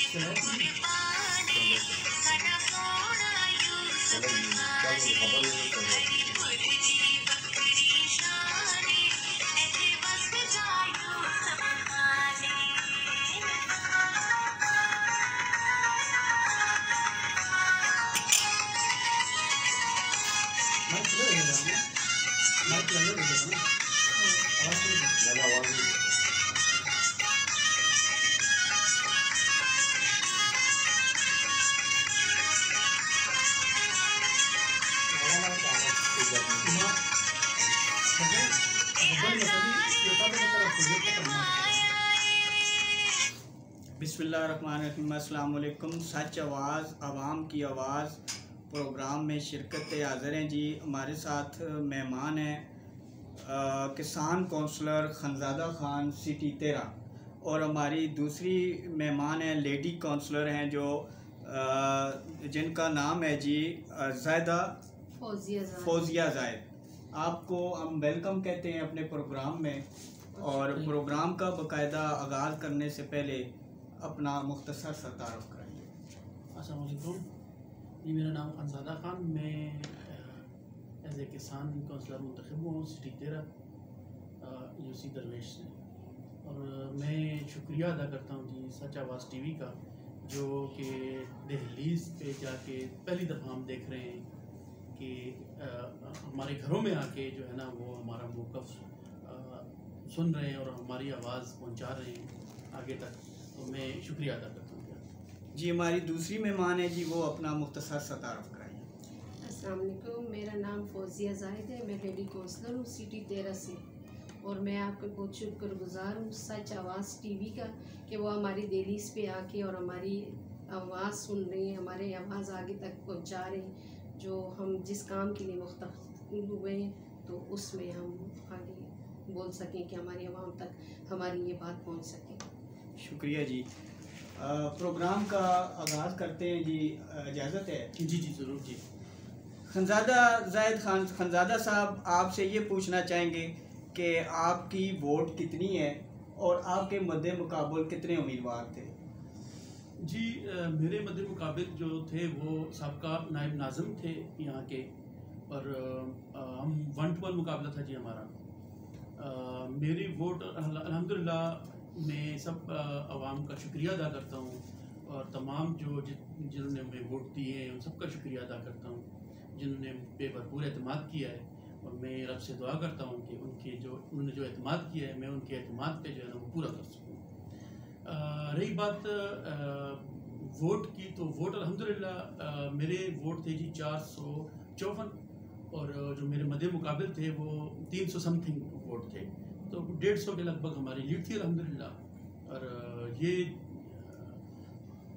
बिस्मिल्लाहिर्रहमानिर्रहीम। अस्सलाम वालेकुम। सच आवाज़ आवाम की आवाज़ प्रोग्राम में शिरकत हाज़िर हैं जी। हमारे साथ मेहमान हैं किसान कौंसलर खनज़ादा खान सिटी 13 और हमारी दूसरी मेहमान हैं लेडी कौंसलर हैं जो जिनका नाम है जी ज़ायदा फौजिया ज़ायद। आपको हम वेलकम कहते हैं अपने प्रोग्राम में। और प्रोग्राम का बाकायदा आगाज़ करने से पहले अपना मुख्तसर सा तारुफ कराइए। अस्सलाम वालेकुम, जी मेरा नाम खनज़ादा खान, मैं एज ए किसान कौंसलर मुंतखब हूँ सिटी 13 यूसी दरवेश से। और मैं शुक्रिया अदा करता हूँ जी सच आवाज़ टीवी का, जो कि दहलीज़ पे जाके पहली दफ़ा हम देख रहे हैं कि हमारे घरों में आके जो है ना वो हमारा मौक़िफ़ सुन रहे हैं और हमारी आवाज़ पहुँचा रहे हैं आगे तक। तो मैं शुक्रिया अदा करता हूँ जी। हमारी दूसरी मेहमान है जी, वो अपना मुख्तसर सा तारुफ कराइए। अस्सलाम वालेकुम, मेरा नाम फौजिया ज़ाहिद है, मैं लेडी काउंसलर हूँ सिटी 13 से। और मैं आपके बहुत शुक्रगुज़ार हूँ सच आवाज़ टीवी का कि वो हमारी दहलीज़ पे आके और हमारी आवाज़ सुन रहे हैं, हमारे आवाज़ आगे तक पहुँचा रहे हैं। जो हम जिस काम के लिए मुख्तलिफ हुए हैं तो उसमें हम आगे बोल सकें कि हमारी आवाम तक हमारी ये बात पहुँच सके। शुक्रिया जी। प्रोग्राम का आगाज़ करते हैं जी, इजाज़त है? जी जी ज़रूर जी। खनज़ादा ज़ायद खान, खनज़ादा साहब, आपसे ये पूछना चाहेंगे कि आपकी वोट कितनी है और आपके मद्दे मुकाबल कितने उम्मीदवार थे? जी मेरे मद्दे मुकाबिल जो थे वो सबका नायब नाज़िम थे यहाँ के, और हम 1-1 मुकाबला था जी हमारा। मेरी वोट अल्हम्दुलिल्लाह मैं सब आवाम का शुक्रिया अदा करता हूँ और तमाम जो जिन्होंने हमें वोट दिए हैं उन सबका शुक्रिया अदा करता हूँ जिन्होंने पे भरपूर एतमाद किया है। और मैं रब से दुआ करता हूँ कि उन्होंने जो एतमाद किया है मैं उनके एतमाद पे जो है ना वो पूरा कर सकूँ। रही बात वोट की, तो वोट अल्हम्दुलिल्लाह मेरे वोट थे जी 454, और जो मेरे मद्दे मुकाबिल थे वो 300 समथिंग वोट थे, तो 150 के लगभग हमारी लीड थी अल्हम्दुलिल्लाह। और ये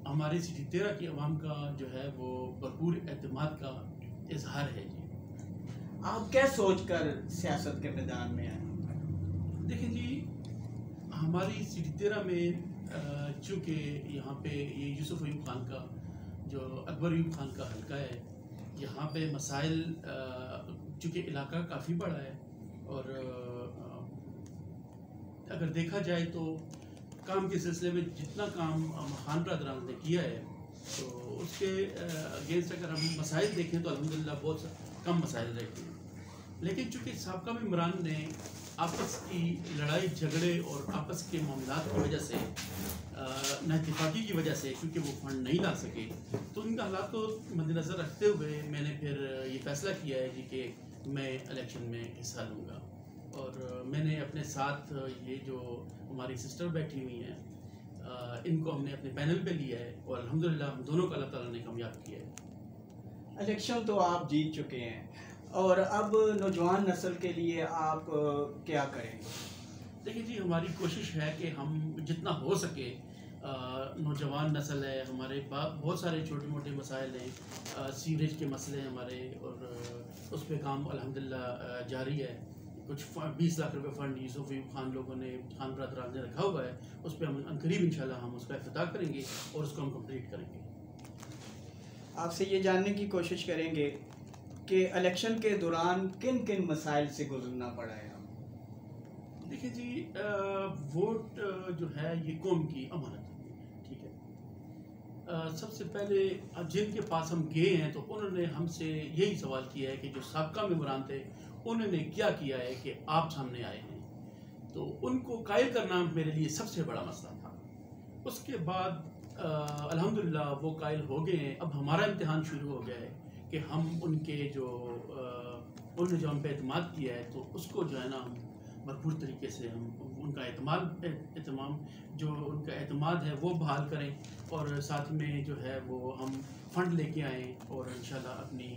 हमारे सिटी 13 की आवाम का जो है वो भरपूर एतमाद का इजहार है जी। आप क्या सोचकर सियासत के मैदान में आए? देखिए जी, हमारी सिटी 13 में चूँकि यहाँ पे ये यूसुफ अयूब खान का जो अकबर अयूब खान का हल्का है, यहाँ पे मसाइल चूँकि इलाका काफ़ी बड़ा है और अगर देखा जाए तो काम के सिलसिले में जितना काम खान ब्रदरान ने किया है तो उसके अगेंस्ट अगर हम मसाइल देखें तो अल्हम्दुलिल्लाह बहुत कम मसाइल रहते हैं। लेकिन चूँकि साबका इमरान ने आपस की लड़ाई झगड़े और आपस के मामलात की वजह से नाइतफाकी की वजह से क्योंकि वो फंड नहीं ला सके, तो उनका हालात को मद्देनज़र रखते हुए मैंने फिर ये फ़ैसला किया है जी कि मैं इलेक्शन में हिस्सा लूँगा। और मैंने अपने साथ ये जो हमारी सिस्टर बैठी हुई हैं इनको हमने अपने पैनल पे लिया है और अल्हम्दुलिल्लाह हम दोनों का अल्लाह ताला ने कामयाब किया है। इलेक्शन तो आप जीत चुके हैं और अब नौजवान नस्ल के लिए आप क्या करेंगे? देखिए जी, हमारी कोशिश है कि हम जितना हो सके नौजवान नस्ल है हमारे बहुत सारे छोटे मोटे मसाइल हैं, सीवरेज के मसले हैं हमारे, और उस पर काम अल्हम्दुलिल्लाह जारी है। कुछ 20 लाख रुपए फ़ंड यूसुफ अयूब खान लोगों ने, खान ब्रदरान ने रखा हुआ है, उस पर हम अनकरीब इंशाल्लाह हम उसका इफ्तिताह करेंगे और उसको हम कंप्लीट करेंगे। आपसे ये जानने की कोशिश करेंगे कि इलेक्शन के दौरान किन किन मसाइल से गुजरना पड़ा है? देखिए जी, वोट जो है ये कौम की अमानत है, ठीक है। सबसे पहले जिनके पास हम गए हैं तो उन्होंने हमसे यही सवाल किया है कि जो साबका मेंबरान थे उन्होंने क्या किया है कि आप सामने आए हैं, तो उनको कायल करना मेरे लिए सबसे बड़ा मसला था। उसके बाद अल्हम्दुलिल्लाह वो कायल हो गए हैं। अब हमारा इम्तिहान शुरू हो गया है कि हम उनके जो उन्होंने जो हम पे एतमाद किया है तो उसको जो है ना हम भरपूर तरीके से हम उनका एहतमाम जो उनका एतमाद है वो बहाल करें और साथ में जो है वो हम फंड लेके आएँ और इंशाल्लाह अपनी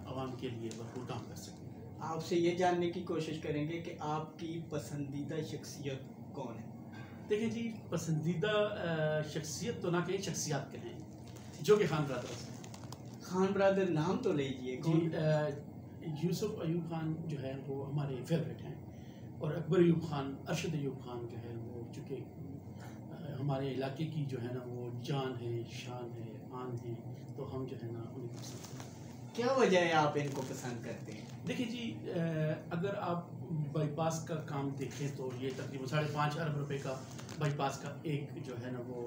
आवाम के लिए भरपूर काम कर सकें। आपसे ये जानने की कोशिश करेंगे कि आपकी पसंदीदा शख्सियत कौन है? देखिए जी, पसंदीदा शख्सियत तो ना कहें, शख्सियात कहें, जो कि खान ब्रदर्स हैं। खान ब्रदर नाम तो लीजिए। जी, यूसुफ अयूब खान जो है वो हमारे फेवरेट हैं और अकबर अयूब खान, अरशद अयूब खान जो है वो चूँकि हमारे इलाके की जो है ना वो जान है, शान है, आन है, तो हम जो है ना उन्हें पसंद करते हैं। क्या वजह है आप इनको पसंद करते हैं? देखिए जी, अगर आप बाईपास का काम देखें तो ये तकरीबन 5.5 अरब रुपए का बाईपास का एक जो है ना वो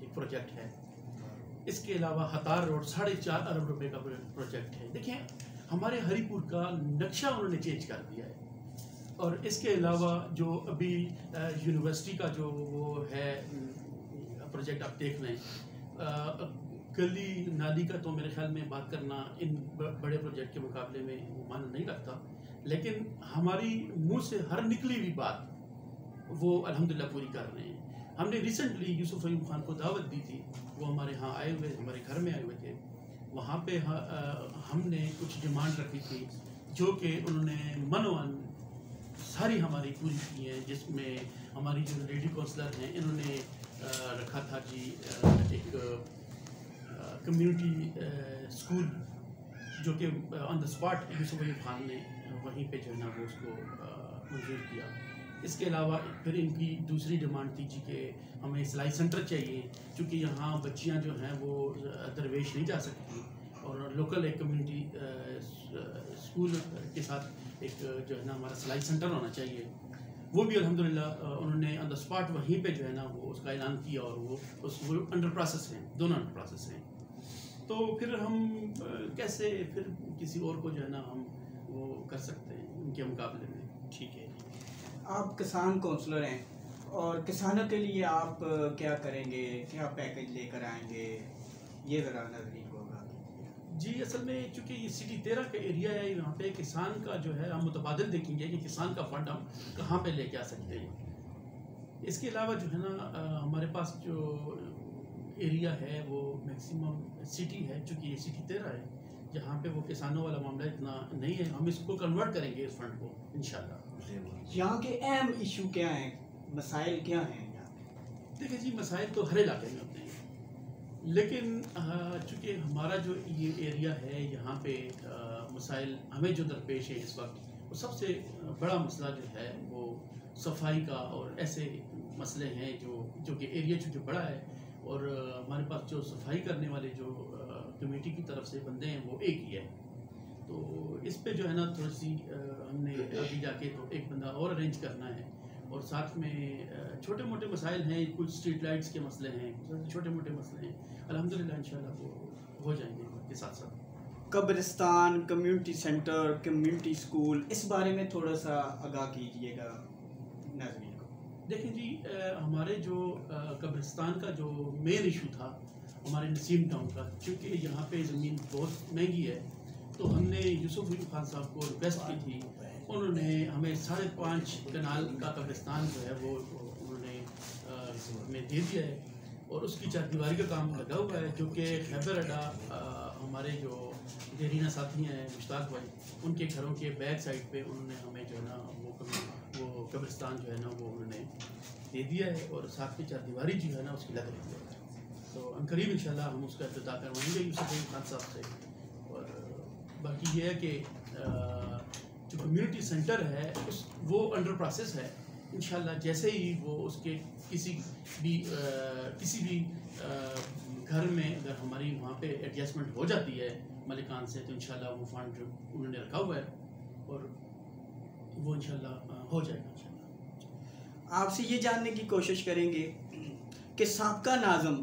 एक प्रोजेक्ट है। इसके अलावा हतार रोड 4.5 अरब रुपए का प्रोजेक्ट है। देखिए, हमारे हरीपुर का नक्शा उन्होंने चेंज कर दिया है। और इसके अलावा जो अभी यूनिवर्सिटी का जो वो है प्रोजेक्ट आप देख रहे हैं, गली नाली का तो मेरे ख्याल में बात करना इन बड़े प्रोजेक्ट के मुकाबले में मायने नहीं रखता, लेकिन हमारी मुंह से हर निकली हुई बात वो अल्हम्दुलिल्लाह पूरी कर रहे हैं। हमने रिसेंटली यूसुफ अयूब खान को दावत दी थी, वो हमारे यहाँ आए हुए, हमारे घर में आए हुए थे। वहाँ पे हमने कुछ डिमांड रखी थी जो कि उन्होंने मनोवन सारी हमारी पूरी की है, जिसमें हमारी जो लेडी काउंसलर हैं इन्होंने रखा था जी एक कम्युनिटी स्कूल जो कि on the spot Yusuf Ayub Khan ने वहीं पे जो है ना वो उसको मंजूर किया। इसके अलावा फिर इनकी दूसरी डिमांड थी जी कि हमें सिलाई सेंटर चाहिए, क्योंकि यहाँ बच्चियाँ जो हैं वो दरवेश नहीं जा सकती और लोकल एक कम्युनिटी स्कूल के साथ एक जो है ना हमारा सिलाई सेंटर होना चाहिए। वो भी अल्हम्दुलिल्लाह उन्होंने ऑन द स्पॉट वहीं पे जो है ना वो उसका ऐलान किया और वो अंडर प्रोसेस हैं, दोनों अंडर प्रोसेस हैं। तो फिर हम कैसे फिर किसी और को जो है ना हम वो कर सकते हैं उनके मुकाबले में। ठीक है, आप किसान काउंसलर हैं और किसानों के लिए आप क्या करेंगे, क्या पैकेज लेकर आएंगे, ये ज़रा नजदीक होगा जी। असल में चूँकि ये सिटी 13 का एरिया है, यहाँ पे किसान का जो है हम मुतबादिल देखेंगे कि किसान का फंड हम कहाँ पे लेके आ सकते हैं। इसके अलावा जो है ना हमारे पास जो एरिया है वो मैक्सिमम सिटी है, चूँकि ये सिटी 13 है, जहाँ पे वो किसानों वाला मामला इतना नहीं है। हम इसको कन्वर्ट करेंगे इस फंड को इंशाल्लाह। यहाँ के अहम इशू क्या हैं, मसाइल क्या हैं यहाँ पे? देखिए जी, मसाइल तो हर इलाके में होते हैं, लेकिन चूँकि हमारा जो ये एरिया है यहाँ पे मसाइल हमें जो दरपेश है इस वक्त, वो सबसे बड़ा मसला जो है वो सफाई का और ऐसे मसले हैं जो कि एरिया चूँकि बड़ा है और हमारे पास जो सफाई करने वाले जो कमेटी की तरफ से बंदे हैं वो एक ही है। तो इस पे जो है ना थोड़ी सी हमने अभी जाके तो एक बंदा और अरेंज करना है और साथ में छोटे मोटे मसाइल हैं, कुछ स्ट्रीट लाइट्स के मसले हैं, छोटे मोटे मसले हैं, अल्हम्दुलिल्लाह इंशाल्लाह वो हो जाएंगे के साथ साथ। कब्रिस्तान, कम्युनिटी सेंटर, कम्युनिटी स्कूल, इस बारे में थोड़ा सा आगाह कीजिएगा नाज़रीन को। देखिए जी, हमारे जो कब्रिस्तान का जो मेन इशू था हमारे नसीम टाउन का, क्योंकि यहाँ पे ज़मीन बहुत महंगी है, तो हमने यूसुफ अयूब खान साहब को रिक्वेस्ट की थी। उन्होंने हमें 5.5 कनाल का कब्रिस्तान जो है वो उन्होंने हमें दे दिया है और उसकी चारदीवारी का काम लगा हुआ है, जो कि खैबर अड्डा हमारे जो देरीना साथी हैं मुश्ताक भाई, उनके घरों के बैक साइड पे उन्होंने हमें जो है ना वो कब्रिस्तान जो है ना वो उन्होंने दे दिया है और साथ में चारदीवारी जो है ना उसकी लग रही है। तो अनकरीब इंशाल्लाह हम उसका इफ्तिताह करवाएंगे यूसुफ अयूब खान साहब से। और बाकी ये है कि जो कम्युनिटी सेंटर है वो अंडर प्रोसेस है। इंशाल्लाह जैसे ही वो उसके किसी भी घर में अगर हमारी वहाँ पे एडजस्टमेंट हो जाती है मलिकान से, तो इंशाल्लाह वो फंड जो उन्होंने रखा हुआ है और वो इंशाल्लाह हो जाएगा। इंशाल्लाह आपसे ये जानने की कोशिश करेंगे कि साबका नाज़िम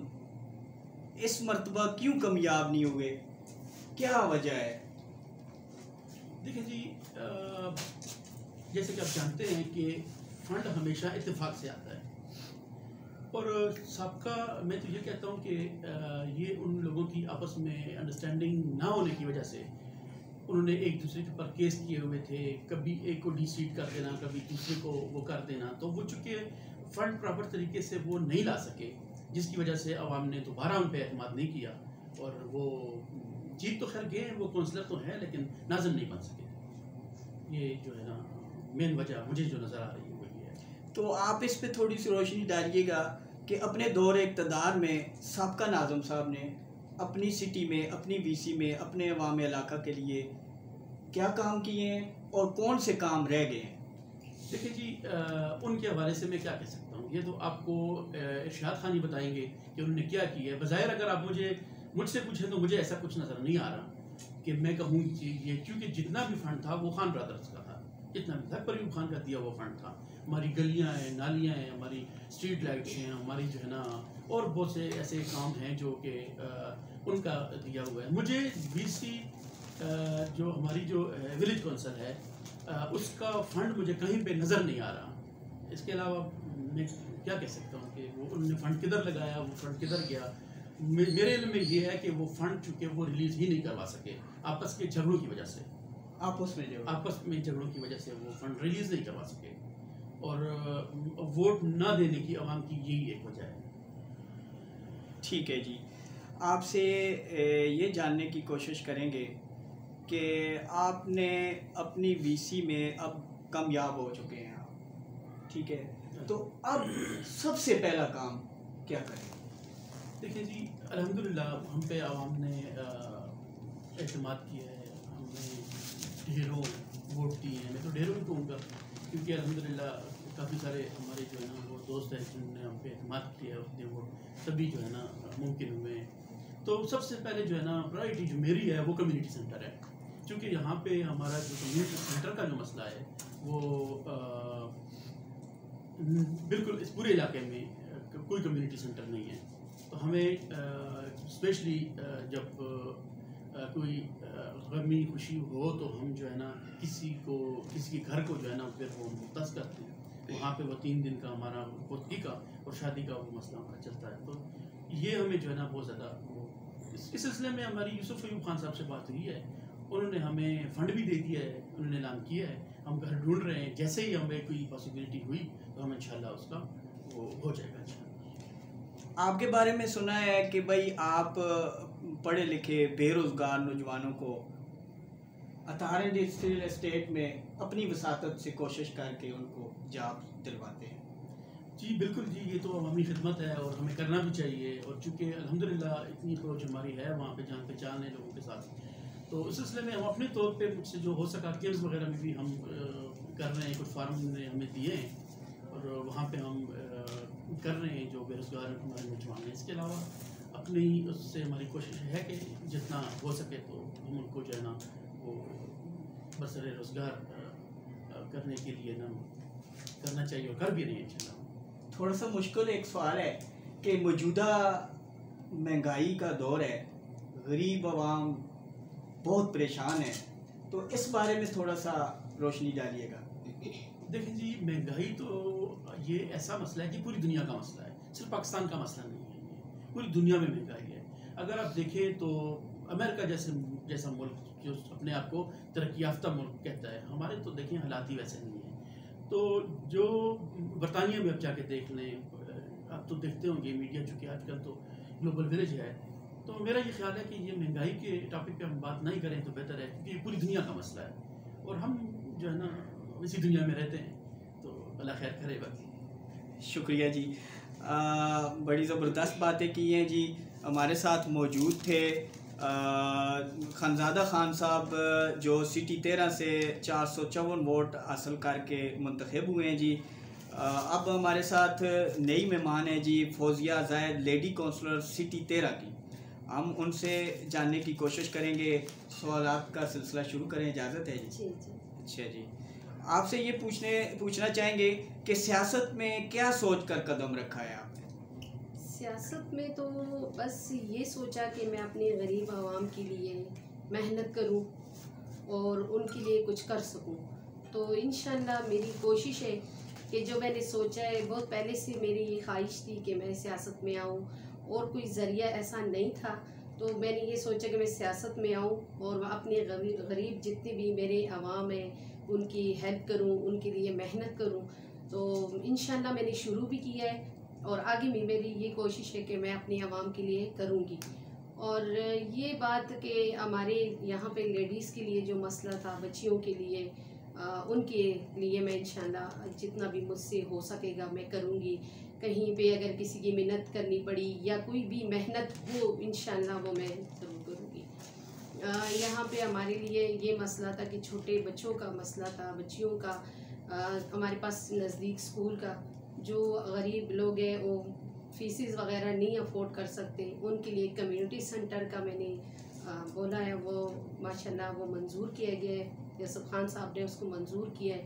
इस मरतबा क्यों कामयाब नहीं हुए, क्या वजह है? देखिए जी, जैसे कि आप जानते हैं कि फंड हमेशा इत्तेफाक से आता है, और सबका मैं तो ये कहता हूँ कि ये उन लोगों की आपस में अंडरस्टैंडिंग ना होने की वजह से उन्होंने एक दूसरे के ऊपर केस किए हुए थे, कभी एक को डिसीट कर देना, कभी दूसरे को वो कर देना, तो वो चूँकि फ़ंड प्रॉपर तरीके से वो नहीं ला सके, जिसकी वजह से अवाम ने दोबारा उन पर एतमाद नहीं किया, और वो जीत तो खैर गए, वो काउंसलर तो हैं लेकिन नाज़िम नहीं बन सके। ये जो है ना मेन वजह मुझे जो नज़र आ रही है वही है। तो आप इस पे थोड़ी सी रोशनी डालिएगा कि अपने दौर इक़्तिदार में साबका नाज़िम साहब ने अपनी सिटी में, अपनी वीसी में, अपने अवाम इलाका के लिए क्या काम किए हैं और कौन से काम रह गए हैं? देखिए जी, उनके हवाले से मैं क्या कह सकता हूँ, ये तो आपको इरशाद खान ही बताएंगे कि उन्होंने क्या किया है। बज़ाहिर अगर आप मुझसे पूछें तो मुझे ऐसा कुछ नज़र नहीं आ रहा कि मैं कहूँ ये, क्योंकि जितना भी फंड था वो खान ब्रदर्स का था, जितना भी था परवीन खान का दिया हुआ फंड था। हमारी गलियाँ हैं, नालियाँ हैं, हमारी स्ट्रीट लाइट्स हैं, हमारी जो है ना और बहुत से ऐसे काम हैं जो कि उनका दिया हुआ है। मुझे वीसी जो हमारी जो विलेज काउंसिल है उसका फंड मुझे कहीं पे नज़र नहीं आ रहा। इसके अलावा मैं क्या कह सकता हूँ कि वो उन्होंने फ़ंड किधर लगाया, वो फ़ंड किधर गया। मेरे इल्म में ये है कि वो फ़ंड चूँकि वो रिलीज़ ही नहीं करवा सके आपस के झगड़ों की वजह से, आपस में झगड़ों की वजह से वो फ़ंड रिलीज़ नहीं करवा सके, और वोट ना देने की आवाम की यही एक वजह है। ठीक है जी, आपसे ये जानने की कोशिश करेंगे कि आपने अपनी वीसी में अब कामयाब हो चुके हैं आप, ठीक है, तो अब सबसे पहला काम क्या करें? देखिए जी, अल्हम्दुलिल्लाह हम पे आवाम ने एतमाद किया है, हमने ढेरों वोट दिए हैं। मैं तो ढेरों ही कहूँगा क्योंकि अल्हम्दुलिल्लाह काफ़ी सारे हमारे जो है ना वो दोस्त हैं जिन्होंने हम पे एतमाद किया है, उतने वोट सभी जो है ना मुमकिन हुए हैं। तो सबसे पहले जो है ना प्रायोरिटी जो मेरी है वो कम्युनिटी सेंटर है, क्योंकि यहाँ पे हमारा जो कम्युनिटी सेंटर का जो मसला है वो बिल्कुल इस पूरे इलाके में कोई कम्युनिटी सेंटर नहीं है। तो हमें स्पेशली जब कोई गमी खुशी हो तो हम जो है ना किसी के घर को जो है ना फिर वो मुख्तस करते हैं, वहाँ पे वो 3 दिन का हमारा खुदगी का और शादी का वो मसला हमारा चलता है। तो ये हमें जो है ना बहुत ज़्यादा वो इस सिलसिले में हमारी यूसुफ अयूब खान साहब से बात हुई है, उन्होंने हमें फ़ंड भी दे दिया है, उन्होंने ऐलान किया है, हम घर ढूंढ रहे हैं, जैसे ही हमें कोई पॉसिबिलिटी हुई तो हम इंशाल्लाह उसका वो हो जाएगा इंशाल्लाह। आपके बारे में सुना है कि भाई आप पढ़े लिखे बेरोज़गार नौजवानों को अथार इंडस्ट्रियल एस्टेट में अपनी वसातत से कोशिश करके उनको जॉब दिलवाते हैं। जी बिल्कुल जी, ये तो अवामी खिदमत है और हमें करना भी चाहिए, और चूँकि अल्हम्दुलिल्लाह इतनी अप्रोच हमारी है वहाँ पे जान पहचान है लोगों के साथ, तो इस सिलसिले में हम अपने तौर पे मुझसे जो हो सका गेम्स वगैरह में भी हम कर रहे हैं, कुछ फार्म ने हमें दिए हैं और वहाँ पे हम कर रहे हैं जो बेरोज़गार हमारे नौजवान हैं। इसके अलावा अपनी उससे हमारी कोशिश है कि जितना हो सके तो हम उनको जो है ना वो बसर रोज़गार करने के लिए ना करना चाहिए और कर भी रहे हैं इंशाल्लाह। थोड़ा सा मुश्किल एक सवाल है कि मौजूदा महंगाई का दौर है, गरीब आवाम बहुत परेशान है, तो इस बारे में थोड़ा सा रोशनी डालिएगा। देखिए जी, महंगाई तो ये ऐसा मसला है कि पूरी दुनिया का मसला है, सिर्फ पाकिस्तान का मसला नहीं है, ये पूरी दुनिया में महंगाई है। अगर आप देखें तो अमेरिका जैसा मुल्क जो अपने आप को तरक्की याफ्ता मुल्क कहता है, हमारे तो देखें हालात ही वैसे नहीं है। तो जो बरतानिया में आप जाके देख लें, आप तो देखते होंगे मीडिया, चूँकि आजकल तो ग्लोबल विलेज है, तो मेरा ये ख्याल है कि ये महंगाई के टॉपिक पे हम बात नहीं करें तो बेहतर है, क्योंकि ये पूरी दुनिया का मसला है और हम जो है ना इसी दुनिया में रहते हैं, तो अल्लाह खैर करे। बाकी शुक्रिया जी, बड़ी ज़बरदस्त बातें की हैं जी। हमारे साथ मौजूद थे खनज़ादा खान साहब जो सिटी 13 से 454 वोट हासिल करके मुंतखब हुए हैं जी। अब हमारे साथ नई मेहमान है जी फौजिया जायद, लेडी काउंसलर सिटी 13 की। हम उनसे जानने की कोशिश करेंगे, सवालात का सिलसिला शुरू करें, इजाज़त है जी? अच्छा जी, आपसे ये पूछना चाहेंगे कि सियासत में क्या सोच कर कदम रखा है आपने? सियासत में तो बस ये सोचा कि मैं अपने गरीब आवाम के लिए मेहनत करूं और उनके लिए कुछ कर सकूं। तो इंशाल्लाह मेरी कोशिश है कि जो मैंने सोचा है, बहुत पहले से मेरी ये ख्वाहिश थी कि मैं सियासत में आऊं, और कोई ज़रिया ऐसा नहीं था। तो मैंने ये सोचा कि मैं सियासत में आऊं और अपने गरीब जितने भी मेरे अवाम हैं उनकी हेल्प करूं, उनके लिए मेहनत करूं। तो इंशाल्लाह मैंने शुरू भी किया है और आगे भी मेरी ये कोशिश है कि मैं अपने अवाम के लिए करूंगी। और ये बात कि हमारे यहाँ पे लेडीज़ के लिए जो मसला था, बच्चियों के लिए, उनके लिए मैं इंशाल्लाह जितना भी मुझसे हो सकेगा मैं करूँगी। कहीं पे अगर किसी की मेहनत करनी पड़ी या कोई भी मेहनत हो, इंशाल्लाह वो मैं ज़रूर करूँगी। यहाँ पे हमारे लिए ये मसला था कि छोटे बच्चों का मसला था, बच्चियों का। हमारे पास नज़दीक स्कूल का, जो गरीब लोग हैं वो फीसिस वगैरह नहीं अफोर्ड कर सकते, उनके लिए कम्युनिटी सेंटर का मैंने बोला है, वो माशाल्लाह वो मंजूर किया गया है। यूसुफ खान साहब ने उसको मंजूर किया है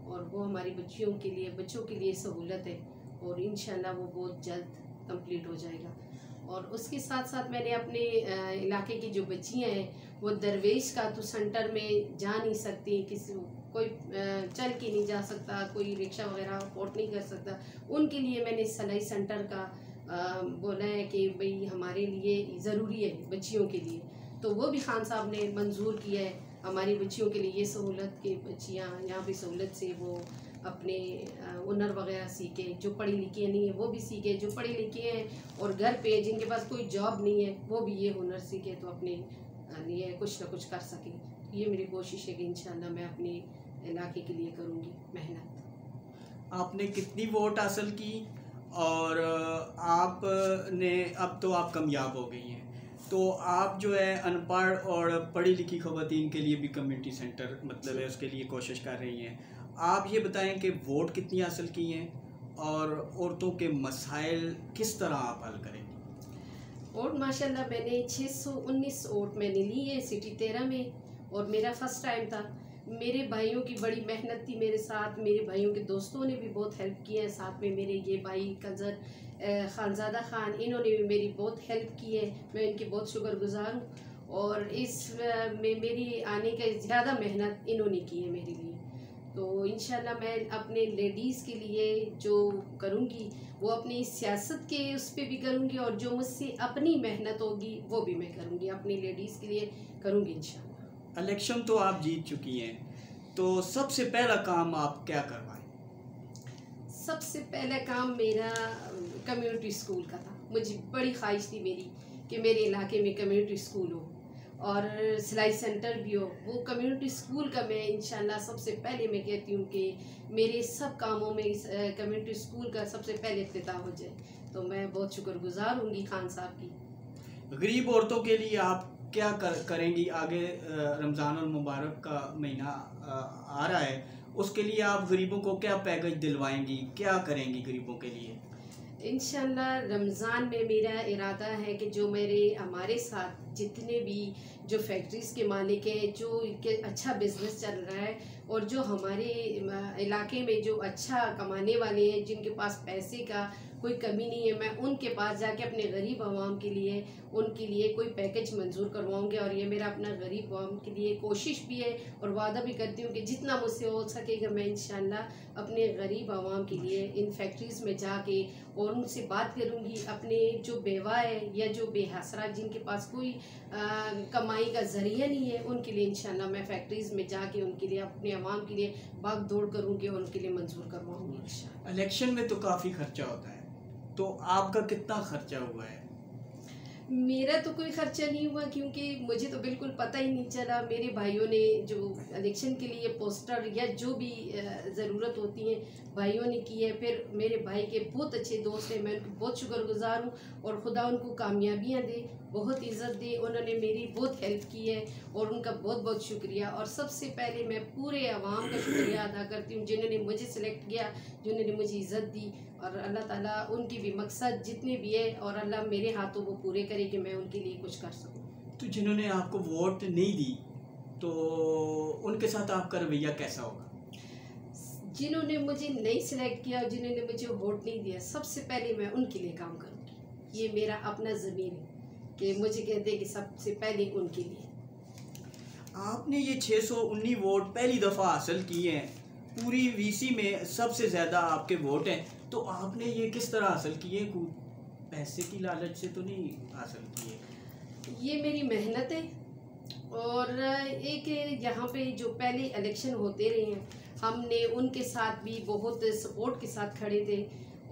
और वो हमारी बच्चियों के लिए, बच्चों के लिए सहूलत है और इंशाल्लाह वो बहुत जल्द कंप्लीट हो जाएगा। और उसके साथ साथ मैंने अपने इलाके की जो बच्चियां हैं वो दरवेश का तो सेंटर में जा नहीं सकती, किसी कोई चल के नहीं जा सकता, कोई रिक्शा वगैरह अफोर्ड नहीं कर सकता, उनके लिए मैंने सलाई सेंटर का बोला है कि भाई हमारे लिए ज़रूरी है बच्चियों के लिए। तो वो भी खान साहब ने मंजूर किया है हमारी बच्चियों के लिए ये सहूलत कि बच्चियाँ यहाँ पे सहूलत से वो अपने हुनर वगैरह सीखे, जो पढ़ी लिखी नहीं है वो भी सीखे, जो पढ़े लिखे हैं और घर पे जिनके पास कोई जॉब नहीं है वो भी ये हुनर सीखे, तो अपने लिए कुछ ना कुछ कर सके। ये मेरी कोशिश है कि इंशाल्लाह मैं अपने इलाके के लिए करूँगी मेहनत। आपने कितनी वोट हासिल की और आपने, अब तो आप कामयाब हो गई हैं, तो आप जो है अनपढ़ और पढ़ी लिखी ख़वातीन के लिए भी कम्युनिटी सेंटर मतलब है उसके लिए कोशिश कर रही हैं। आप ये बताएं कि वोट कितनी हासिल की हैं और औरतों के मसाइल किस तरह आप हल करेंगी? वोट माशाल्लाह मैंने 619 वोट मैंने ली है सिटी 13 में और मेरा फर्स्ट टाइम था। मेरे भाइयों की बड़ी मेहनत थी मेरे साथ, मेरे भाइयों के दोस्तों ने भी बहुत हेल्प किया है, साथ में मेरे ये भाई कज़र खानज़ादा खान, इन्होंने भी मेरी बहुत हेल्प की है, मैं इनकी बहुत शुक्रगुज़ार हूँ। और इस में मेरी आने का ज़्यादा मेहनत इन्होंने की है मेरे लिए। तो इंशाल्लाह मैं अपने लेडीज़ के लिए जो करूँगी वो अपनी सियासत के उस पर भी करूँगी और जो मुझसे अपनी मेहनत होगी वो भी मैं करूँगी, अपनी लेडीज़ के लिए करूँगी इंशाल्लाह। इलेक्शन तो आप जीत चुकी हैं, तो सबसे पहला काम आप क्या करवाएं? सबसे पहला काम मेरा कम्युनिटी स्कूल का था। मुझे बड़ी ख्वाहिश थी मेरी कि मेरे इलाके में कम्युनिटी स्कूल हो और सिलाई सेंटर भी हो। वो कम्युनिटी स्कूल का मैं इंशाल्लाह सबसे पहले मैं कहती हूँ कि मेरे सब कामों में इस कम्युनिटी स्कूल का सबसे पहले इफ्तिताह हो जाए, तो मैं बहुत शुक्रगुजार होंगी खान साहब की। गरीब औरतों के लिए आप क्या करेंगी? आगे रमज़ान और मुबारक का महीना आ रहा है, उसके लिए आप गरीबों को क्या पैकेज दिलवाएंगी, क्या करेंगी गरीबों के लिए? इंशाल्लाह रमज़ान में मेरा इरादा है कि जो हमारे साथ जितने भी जो फैक्ट्रीज़ के मालिक हैं, जो इनके अच्छा बिजनेस चल रहा है और जो हमारे इलाके में जो अच्छा कमाने वाले हैं, जिनके पास पैसे का कोई कमी नहीं है, मैं उनके पास जाके अपने गरीब आवाम के लिए उनके लिए कोई पैकेज मंजूर करवाऊंगी। और ये मेरा अपना गरीब आवाम के लिए कोशिश भी है और वादा भी करती हूँ कि जितना मुझसे हो सकेगा मैं इंशाल्लाह अपने गरीब आवाम के लिए इन फैक्ट्रीज़ में जाके और उनसे बात करूँगी। अपने जो बेवा है या जो बेहसरा जिनके पास कोई कमाई का ज़रिया नहीं है, उनके लिए इंशाल्लाह मैं फैक्ट्रीज़ में जाके उनके लिए, अपने आवाम के लिए भाग दौड़ करूँगी और उनके लिए मंजूर करवाऊँगी इंशाल्लाह। इलेक्शन में तो काफ़ी खर्चा होता है, तो आपका कितना खर्चा हुआ है? मेरा तो कोई खर्चा नहीं हुआ क्योंकि मुझे तो बिल्कुल पता ही नहीं चला। मेरे भाइयों ने जो इलेक्शन के लिए पोस्टर या जो भी ज़रूरत होती है भाइयों ने की है। फिर मेरे भाई के बहुत अच्छे दोस्त हैं, मैं उनको बहुत शुक्रगुजार हूँ और खुदा उनको कामयाबियाँ दे, बहुत इज़्ज़त दे। उन्होंने मेरी बहुत हेल्प की है और उनका बहुत बहुत शुक्रिया। और सबसे पहले मैं पूरे अवाम का शुक्रिया अदा करती हूँ जिन्होंने मुझे सिलेक्ट किया, जिन्होंने मुझे इज़्ज़त दी। और अल्लाह ताला उनकी भी मकसद जितने भी है और अल्लाह मेरे हाथों वो पूरे करे कि मैं उनके लिए कुछ कर सकूँ। तो जिन्होंने आपको वोट नहीं दी तो उनके साथ आपका रवैया कैसा होगा? जिन्होंने मुझे नहीं सिलेक्ट किया और जिन्होंने मुझे वोट नहीं दिया, सबसे पहले मैं उनके लिए काम करूँगी। ये मेरा अपना ज़मीर है कि मुझे कहते हैं कि सबसे पहले उनके लिए। आपने ये 619 वोट पहली दफ़ा हासिल किए हैं, पूरी वीसी में सबसे ज़्यादा आपके वोट हैं, तो आपने ये किस तरह हासिल किए? पैसे की लालच से तो नहीं हासिल किए? ये मेरी मेहनत है, और एक यहाँ पे जो पहले इलेक्शन होते रहे हैं, हमने उनके साथ भी बहुत सपोर्ट के साथ खड़े थे,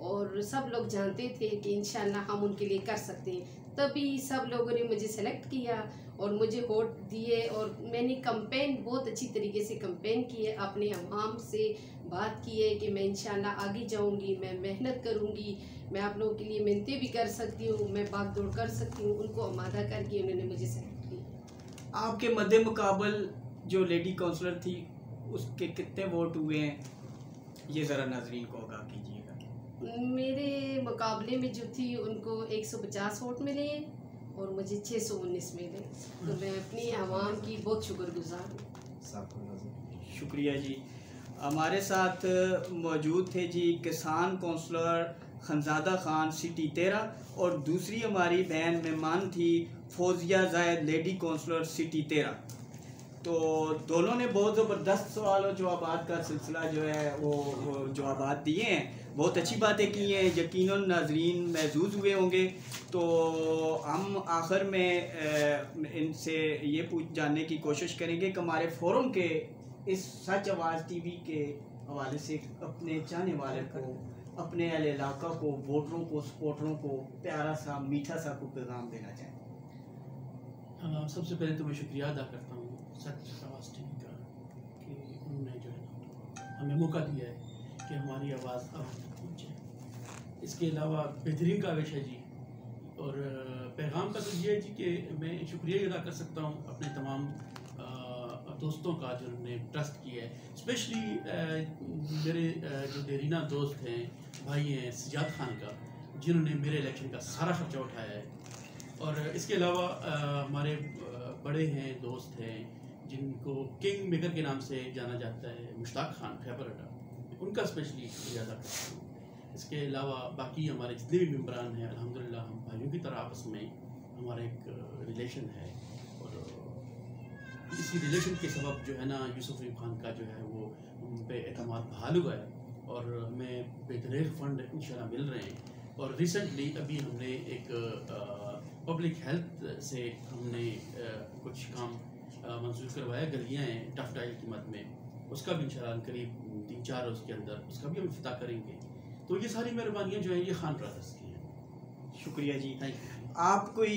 और सब लोग जानते थे कि इंशाल्लाह हम उनके लिए कर सकते हैं। तभी सब लोगों ने मुझे सेलेक्ट किया और मुझे वोट दिए, और मैंने कैंपेन बहुत अच्छी तरीके से कैंपेन किए, अपने अवाम से बात की है कि मैं इंशाल्लाह आगे जाऊंगी, मैं मेहनत करूंगी, मैं आप लोगों के लिए मिन्नतें भी कर सकती हूँ, मैं भाग दौड़ कर सकती हूँ। उनको आमादा करके उन्होंने मुझे सेलेक्ट किया। आपके मद्दे मुकाबल जो लेडी काउंसलर थी उसके कितने वोट हुए हैं, ये ज़रा नाजरीन को आगाह कीजिएगा। मेरे मुकाबले में जो थी उनको 150 वोट मिले हैं और मुझे 619 मिले, तो मैं अपनी आवाम की बहुत शुक्रगुजार हूँ। शुक्रिया जी। हमारे साथ मौजूद थे जी किसान काउंसलर खनजादा खान सिटी 13, और दूसरी हमारी बहन मेहमान थी फौजिया जायद लेडी काउंसलर सिटी 13। तो दोनों ने बहुत ज़बरदस्त सवाल और जवाबात का सिलसिला जो है वो जवाबात दिए हैं, बहुत अच्छी बातें की हैं, यकीनन नाजरीन महसूस हुए होंगे। तो हम आखिर में इनसे ये जानने की कोशिश करेंगे कि हमारे फोरम के इस सच आवाज़ टीवी के हवाले से अपने चाहने वाले को, अपने अहले इलाका को, वोटरों को, सपोर्टरों को प्यारा सा मीठा सा कोई पैगाम देना चाहें। सबसे पहले तो मैं शुक्रिया अदा करता हूँ सच आवाज़ टीवी का कि उन्होंने जो है हमें मौका दिया है कि हमारी आवाज़ अब तक पहुँचे। इसके अलावा बेहतरीन काविश है जी, और पैगाम का तो ये है जी कि मैं शुक्रिया अदा कर सकता हूँ अपने तमाम दोस्तों का जिन्होंने ट्रस्ट किया है, स्पेशली मेरे जो देरीना दोस्त हैं, भाई हैं, सजाद खान का, जिन्होंने मेरे इलेक्शन का सारा खर्चा उठाया है। और इसके अलावा हमारे बड़े हैं, दोस्त हैं, जिनको किंग मेकर के नाम से जाना जाता है, मुश्ताक खान खैबर अड्डा, उनका स्पेशली शुक्रिया अदा करता हूँ। इसके अलावा बाकी हमारे जितने भी मेम्बरान हैं, अल्हम्दुलिल्लाह हम भाइयों की तरह आपस में हमारा एक रिलेशन है, और इसी रिलेशन के सबब जो है ना यूसुफ अयूब खान का जो है वो उन पे एतमाद बहाल हुआ है, और हमें बेहतरीन फंड इंशाल्लाह मिल रहे हैं। और रिसेंटली अभी हमने एक पब्लिक हेल्थ से हमने कुछ काम मंजूर करवाया, गलियाँ हैं टफ टाइल की मद में, उसका भी इंशाल्लाह करीब 3-4 रोज़ के अंदर उसका भी हम इफ्तिताह करेंगे। तो ये सारी मेहरबानियाँ जो है ये खान ब्रदर्स की हैं। शुक्रिया जी। Thank you. आप कोई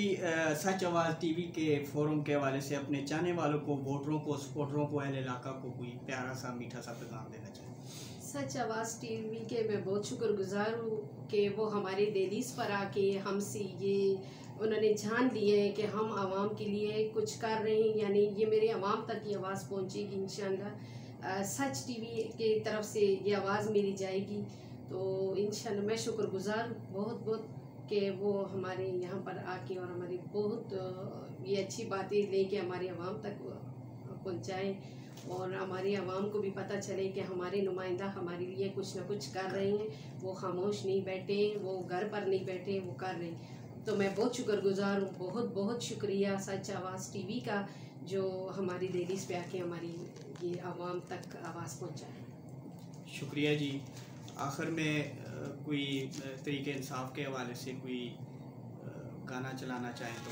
सच आवाज़ टीवी के फोरम के हवाले से अपने चाहने वालों को, वोटरों को, सपोर्टरों को, अहले इलाका को कोई प्यारा सा मीठा सा पैगाम देना चाहें? सच आवाज़ टीवी के मैं बहुत शुक्रगुजार हूँ कि वो हमारे दहलीज पर आके हमसे ये उन्होंने जान लिए हैं कि हम आवाम के लिए कुछ कर रहे हैं, यानी ये मेरे आवाम तक ये आवाज़ पहुँचेगी इंशाल्लाह। सच टीवी के तरफ से ये आवाज़ मेरी जाएगी, तो इंशाल्लाह मैं शुक्रगुजार बहुत बहुत कि वो हमारे यहाँ पर आके और हमारी बहुत ये अच्छी बातें लेके हमारे आवाम तक पहुँचाएँ, और हमारी आवाम को भी पता चले कि हमारे नुमाइंदा हमारे लिए कुछ ना कुछ कर रहे हैं, वो खामोश नहीं बैठे, वो घर पर नहीं बैठे, वो कर रहे हैं। तो मैं बहुत शुक्रगुजार हूँ, बहुत बहुत शुक्रिया सच आवाज़ टीवी का, जो हमारी दहलीज पे आके हमारी ये आवाम तक आवाज़ पहुँचाए। शुक्रिया जी। आखिर में कोई तरीके इंसाफ के हवाले से कोई गाना चलाना चाहें तो?